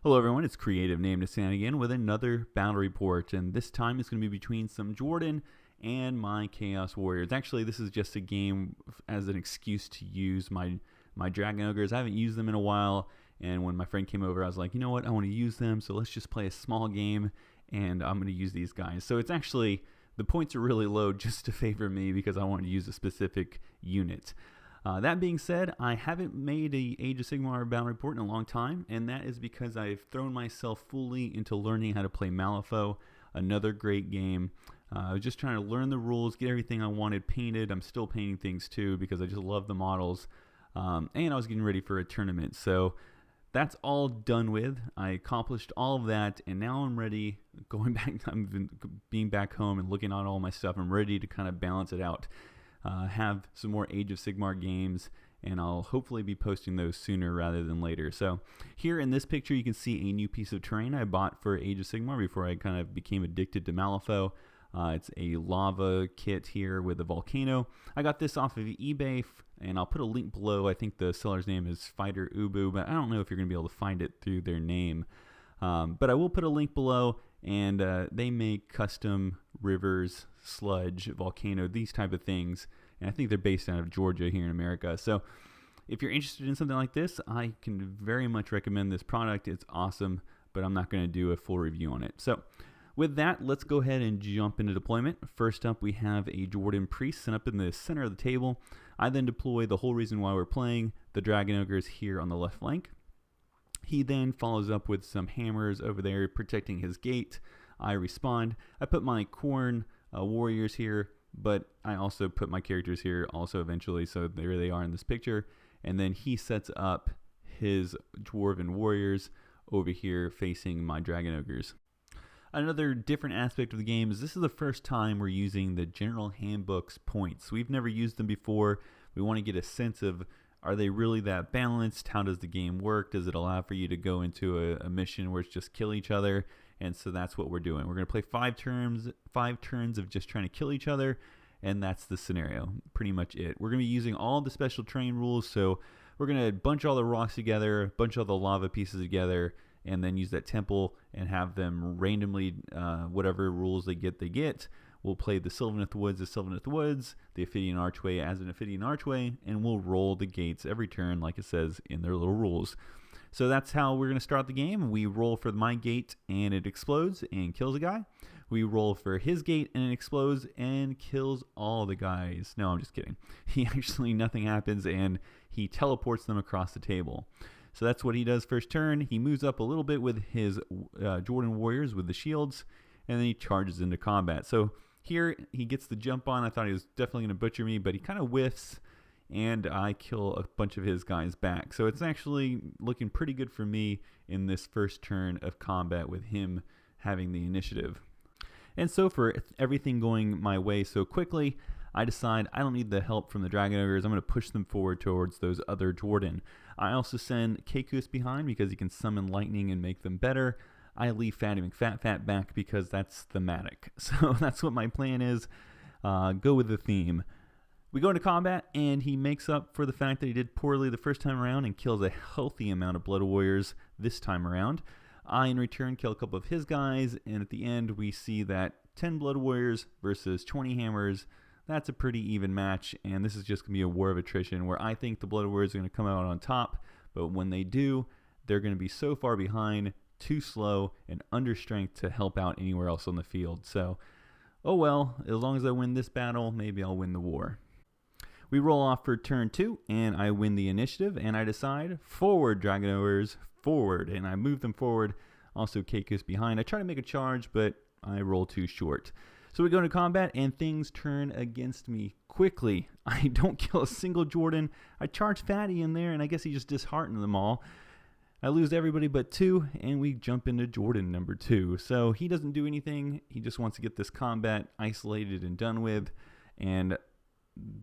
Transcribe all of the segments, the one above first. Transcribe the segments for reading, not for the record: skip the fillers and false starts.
Hello everyone, it's CreativeNameToStandOut again with another battle report, and this time it's going to be between some Jordan and my Chaos Warriors. Actually, this is just a game as an excuse to use my Dragon Ogres. I haven't used them in a while, and when my friend came over, I was like, you know what, I want to use them, so let's just play a small game, and I'm going to use these guys. So it's actually, the points are really low just to favor me because I wanted to use a specific unit. That being said, I haven't made a Age of Sigmar battle report in a long time, and that is because I've thrown myself fully into learning how to play Malifaux, another great game. I was just trying to learn the rules, get everything I wanted painted. I'm still painting things too because I just love the models, and I was getting ready for a tournament. So that's all done with. I accomplished all of that, and now I'm ready, going back, I'm being back home and looking at all my stuff. I'm ready to kind of balance it out. Have some more Age of Sigmar games, and I'll hopefully be posting those sooner rather than later. So here in this picture you can see a new piece of terrain I bought for Age of Sigmar before I kind of became addicted to Malifaux. It's a lava kit here with a volcano. I got this off of eBay, and I'll put a link below. I think the seller's name is Fighter Ubu, but I don't know if you're going to be able to find it through their name. But I will put a link below, and they make custom rivers, sludge, volcano, these type of things, and I think they're based out of Georgia here in America. So if you're interested in something like this, I can very much recommend this product. It's awesome, but I'm not going to do a full review on it. So with that, let's go ahead and jump into deployment. First up, we have a Jordan Priest set up in the center of the table. I then deploy the whole reason why we're playing, the Dragon Ogres here on the left flank. He then follows up with some hammers over there protecting his gate. I respond. I put my Khorne warriors here, but I also put my characters here also eventually, so there they are in this picture. And then he sets up his Dwarven warriors over here facing my Dragon Ogres. Another different aspect of the game is this is the first time we're using the General Handbook's points. We've never used them before. We want to get a sense of, are they really that balanced? How does the game work? Does it allow for you to go into a mission where it's just kill each other? And so that's what we're doing. We're going to play 5 turns of just trying to kill each other, and that's the scenario. Pretty much it. We're going to be using all the special terrain rules, so we're going to bunch all the rocks together, bunch all the lava pieces together, and then use that temple and have them randomly, whatever rules they get. We'll play the Sylvaneth Woods as Sylvaneth Woods, the Ophidian Archway as an Ophidian Archway, and we'll roll the gates every turn like it says in their little rules. So that's how we're going to start the game. We roll for my gate and it explodes and kills a guy. We roll for his gate and it explodes and kills all the guys. No, I'm just kidding. Nothing happens, and he teleports them across the table. So that's what he does first turn. He moves up a little bit with his Jordan warriors with the shields, and then he charges into combat. So here he gets the jump on. I thought he was definitely going to butcher me, but he kind of whiffs, and I kill a bunch of his guys back. So it's actually looking pretty good for me in this first turn of combat with him having the initiative. And so for everything going my way so quickly, I decide I don't need the help from the Dragon Ogres. I'm going to push them forward towards those other Jordan. I also send Kekus behind because he can summon lightning and make them better. I leave Fatty McFat back because that's thematic. So that's what my plan is. Go with the theme. We go into combat, and he makes up for the fact that he did poorly the first time around and kills a healthy amount of Blood Warriors this time around. I, in return, kill a couple of his guys, and at the end, we see that 10 Blood Warriors versus 20 Hammers. That's a pretty even match, and this is just going to be a war of attrition where I think the Blood Warriors are going to come out on top, but when they do, they're going to be so far behind, too slow, and under strength to help out anywhere else on the field. So, oh well, as long as I win this battle, maybe I'll win the war. We roll off for turn 2, and I win the initiative, and I decide, forward, Dragon Ogres, forward, and I move them forward. Also, Kekus behind. I try to make a charge, but I roll too short. So we go into combat, and things turn against me quickly. I don't kill a single Jordan. I charge Fatty in there, and I guess he just disheartened them all. I lose everybody but 2, and we jump into Jordan number 2. So he doesn't do anything. He just wants to get this combat isolated and done with, and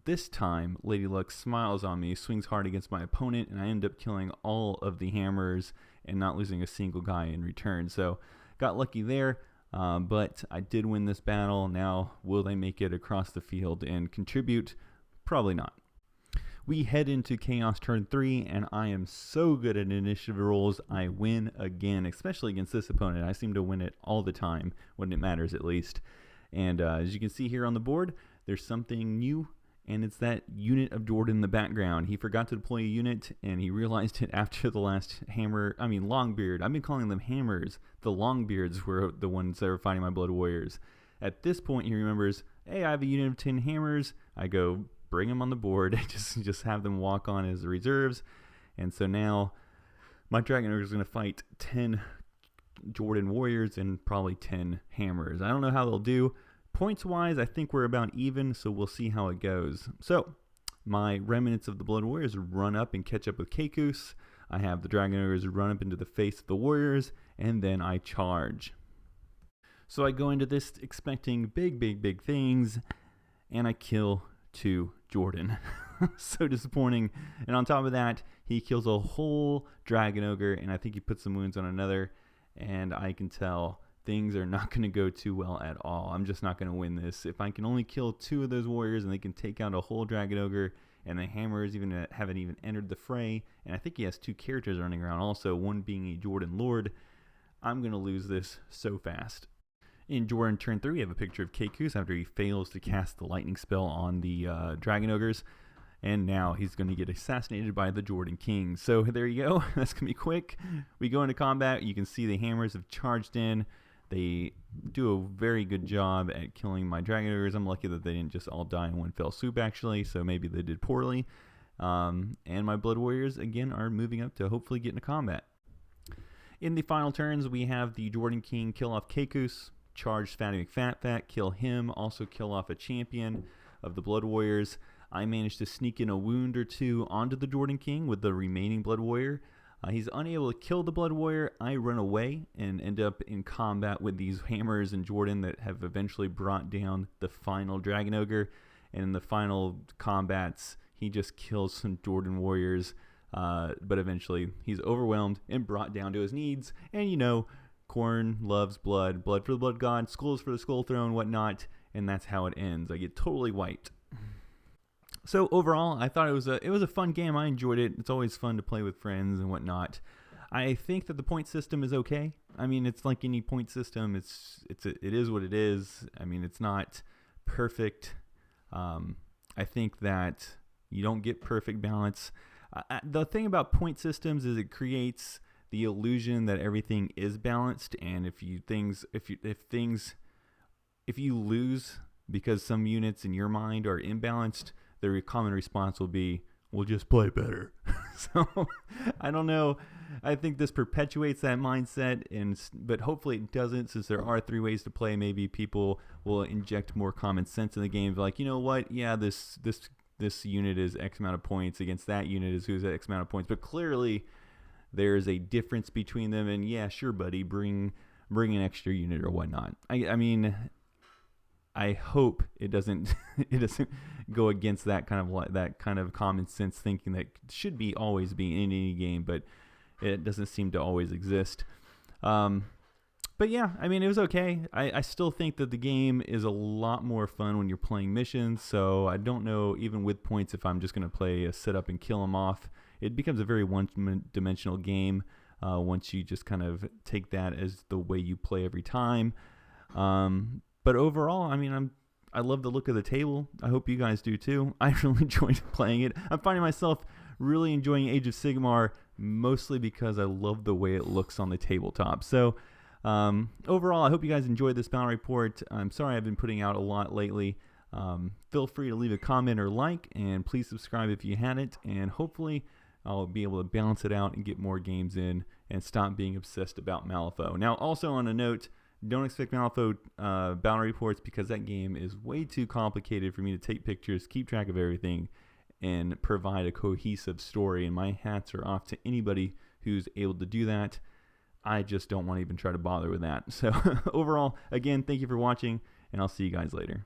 this time, Lady Luck smiles on me, swings hard against my opponent, and I end up killing all of the hammers and not losing a single guy in return. So, got lucky there, but I did win this battle. Now, will they make it across the field and contribute? Probably not. We head into Chaos turn 3, and I am so good at initiative rolls, I win again, especially against this opponent. I seem to win it all the time, when it matters at least. And as you can see here on the board, there's something new, and it's that unit of Jordan in the background. He forgot to deploy a unit, and he realized it after the last Longbeard. I've been calling them hammers. The Longbeards were the ones that were fighting my Blood Warriors. At this point, he remembers, hey, I have a unit of 10 hammers. I go bring them on the board, just have them walk on as the reserves. And so now my Dragon Ogre is going to fight 10 Jordan Warriors and probably 10 hammers. I don't know how they'll do. Points wise, I think we're about even, so we'll see how it goes. So my remnants of the Blood Warriors run up and catch up with Kekus. I have the Dragon Ogres run up into the face of the Warriors, and then I charge. So I go into this expecting big things, and I kill 2 Jordan. So disappointing. And on top of that, he kills a whole Dragon Ogre, and I think he puts some wounds on another, and I can tell things are not going to go too well at all. I'm just not going to win this. If I can only kill 2 of those warriors and they can take out a whole Dragon Ogre, and the hammers haven't even entered the fray, and I think he has 2 characters running around also, one being a Jordan Lord, I'm going to lose this so fast. In Jordan turn 3, we have a picture of Kekus after he fails to cast the lightning spell on the Dragon Ogres. And now he's going to get assassinated by the Jordan King. So there you go. That's going to be quick. We go into combat. You can see the hammers have charged in. They do a very good job at killing my Dragon Ogres. I'm lucky that they didn't just all die in one fell swoop, actually. So maybe they did poorly. And my Blood Warriors, again, are moving up to hopefully get into combat. In the final turns, we have the Jordan King kill off Kekus. Charge Fatty McFat, kill him, also kill off a champion of the Blood Warriors. I managed to sneak in a wound or 2 onto the Jordan King with the remaining Blood Warrior. He's unable to kill the Blood Warrior. I run away and end up in combat with these hammers and Jordan that have eventually brought down the final Dragon Ogre. And in the final combats, he just kills some Jordan Warriors, but eventually he's overwhelmed and brought down to his knees. And you know, Khorne loves blood, blood for the blood god, skulls for the skull throne, whatnot, and that's how it ends. I get totally wiped. So overall, I thought it was a fun game. I enjoyed it. It's always fun to play with friends and whatnot. I think that the point system is okay. I mean, it's like any point system. It is what it is. I mean, it's not perfect. I think that you don't get perfect balance. The thing about point systems is it creates the illusion that everything is balanced, and if you lose because some units in your mind are imbalanced, the common response will be, we'll just play better. So I don't know. I think this perpetuates that mindset, but hopefully it doesn't, since there are 3 ways to play. Maybe people will inject more common sense in the game, like, you know what, yeah, this unit is X amount of points against that unit is who's X amount of points, but clearly there's a difference between them, and yeah, sure, buddy, bring an extra unit or whatnot. I mean, I hope it doesn't go against that kind of common sense thinking that should always be in any game, but it doesn't seem to always exist. But yeah, I mean, it was okay. I still think that the game is a lot more fun when you're playing missions, so I don't know, even with points, if I'm just going to play a sit up and kill them off. It becomes a very one-dimensional game once you just kind of take that as the way you play every time. But overall, I mean, I love the look of the table. I hope you guys do too. I really enjoyed playing it. I'm finding myself really enjoying Age of Sigmar, mostly because I love the way it looks on the tabletop. So overall, I hope you guys enjoyed this battle report. I'm sorry I've been putting out a lot lately. Feel free to leave a comment or like, and please subscribe if you hadn't, and hopefully I'll be able to balance it out and get more games in and stop being obsessed about Malifaux. Now, also on a note, don't expect Malifaux battle reports, because that game is way too complicated for me to take pictures, keep track of everything, and provide a cohesive story, and my hats are off to anybody who's able to do that. I just don't want to even try to bother with that. So overall, again, thank you for watching, and I'll see you guys later.